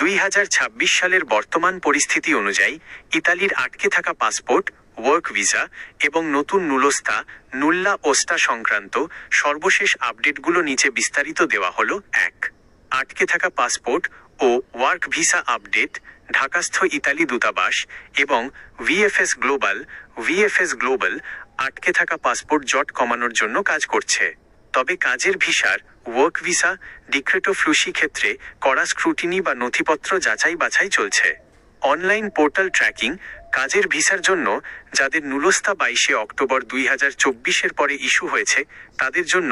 2026 সালের বর্তমান পরিস্থিতি অনুযায়ী ইতালির আটকে থাকা পাসপোর্ট, ওয়ার্ক ভিসা এবং নতুন নুলস্তা, নুল্লা ওস্টা সংক্রান্ত সর্বশেষ আপডেটগুলো নিচে বিস্তারিত দেওয়া হলো। 1. আটকে থাকা পাসপোর্ট ও ওয়ার্ক ভিসা আপডেট। ঢাকাস্থ ইতালি দূতাবাস এবং ভিএফএস গ্লোবাল আটকে থাকা পাসপোর্ট জট কমানোর জন্য কাজ করছে। তবে কাজের ভিসার, ওয়ার্ক ভিসা, ডিক্রেটো ফ্লুসি ক্ষেত্রে কড়া স্ক্রুটিনি বা নথিপত্র যাচাই বাছাই চলছে। Online portal tracking. কাজের ভিসার জন্য যাদের নুলস্তা 22 অক্টোবর 2024 পরে ইস্যু হয়েছে তাদের জন্য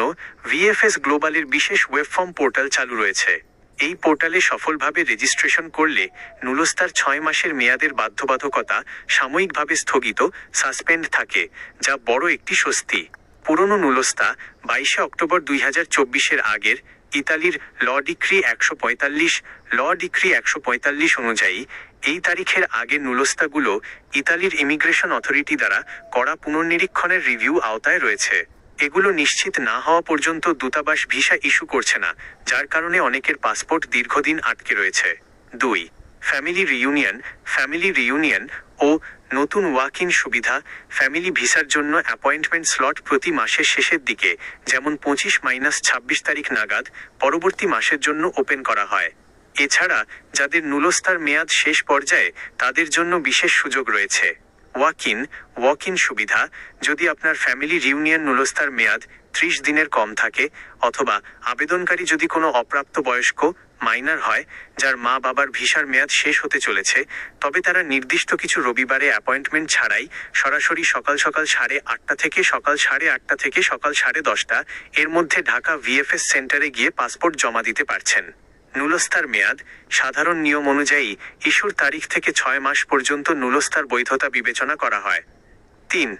ভিএফএস গ্লোবালের বিশেষ ওয়েবফর্ম পোর্টাল চালু রয়েছে। এই পোর্টালে সফলভাবে রেজিস্ট্রেশন করলে নুলস্তার 6 মাসের মেয়াদের বাধ্যবাধকতা সাময়িকভাবে স্থগিত সাসপেন্ড থাকে, যা বড় একটি স্বস্তি। পুরনো নুলস্তা 22 অক্টোবর 2024 আগের ইতালির ল ডিক্রি 145 অনুযায়ী এই তারিখের আগে নুলস্তাগুলো ইতালির ইমিগ্রেশন অথরিটি দ্বারা কড়া পুনর্নিরীক্ষণের রিভিউ আওতায় রয়েছে। এগুলো নিশ্চিত না হওয়া পর্যন্ত দূতাবাস ভিসা ইস্যু করছে না, যার কারণে অনেকের পাসপোর্ট দীর্ঘদিন আটকে রয়েছে। 2. ফ্যামিলি রিইউনিয়ন ও নতুন ওয়াক ইন সুবিধা। ফ্যামিলি ভিসার জন্য অ্যাপয়েন্টমেন্ট স্লট প্রতি মাসের শেষের দিকে, যেমন 25-26 তারিখ নাগাদ, পরবর্তী মাসের জন্য ওপেন করা হয়। এছাড়া যাদের নুলস্তার মেয়াদ শেষ পর্যায়ে তাদের জন্য বিশেষ সুযোগ রয়েছে। ওয়াক ইন সুবিধা। যদি আপনার ফ্যামিলি রিউনিয়ন নুলস্তার মেয়াদ 30 দিনের কম থাকে, অথবা আবেদনকারী যদি কোনো অপ্রাপ্তবয়স্ক মাইনর হয় যার মা বাবার ভিসার মেয়াদ শেষ হতে চলেছে, তবে তারা নির্দিষ্ট কিছু রবিবারে অ্যাপয়েন্টমেন্ট ছাড়াই সরাসরি সকাল 8:30 থেকে সকাল 8:30 থেকে সকাল 10:30 এর মধ্যে ঢাকা ভিএফএস সেন্টারে গিয়ে পাসপোর্ট জমা দিতে পারছেন। নুলস্তার মেয়াদ। সাধারণ নিয়ম অনুযায়ী ইস্যুর তারিখ থেকে 6 মাস পর্যন্ত নুলস্তার বৈধতা বিবেচনা করা হয়। 3.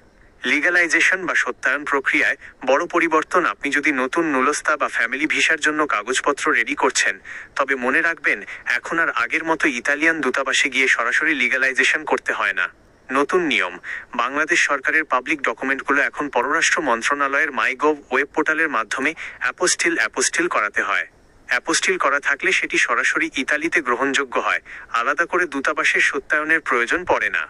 লিগ্যালাইজেশন বা সত্যায়ন প্রক্রিয়ায় বড় পরিবর্তন। আপনি যদি নতুন নুলস্তা বা ফ্যামিলি ভিসার জন্য কাগজপত্র রেডি করছেন, তবে মনে রাখবেন এখন আর আগের মতো ইতালিয়ান দূতাবাসে গিয়ে সরাসরি লিগ্যালাইজেশন করতে হয় না। নতুন নিয়ম। বাংলাদেশ সরকারের পাবলিক ডকুমেন্টগুলো এখন পররাষ্ট্র মন্ত্রণালয়ের মাইগভ ওয়েব পোর্টালের মাধ্যমে অ্যাপোস্টিল করাতে হয়। অ্যাপোস্টিল করা থাকলে সেটি সরাসরি ইতালিতে গ্রহণযোগ্য হয়, আলাদা করে দূতাবাসের সত্যায়নের প্রয়োজন পড়ে না।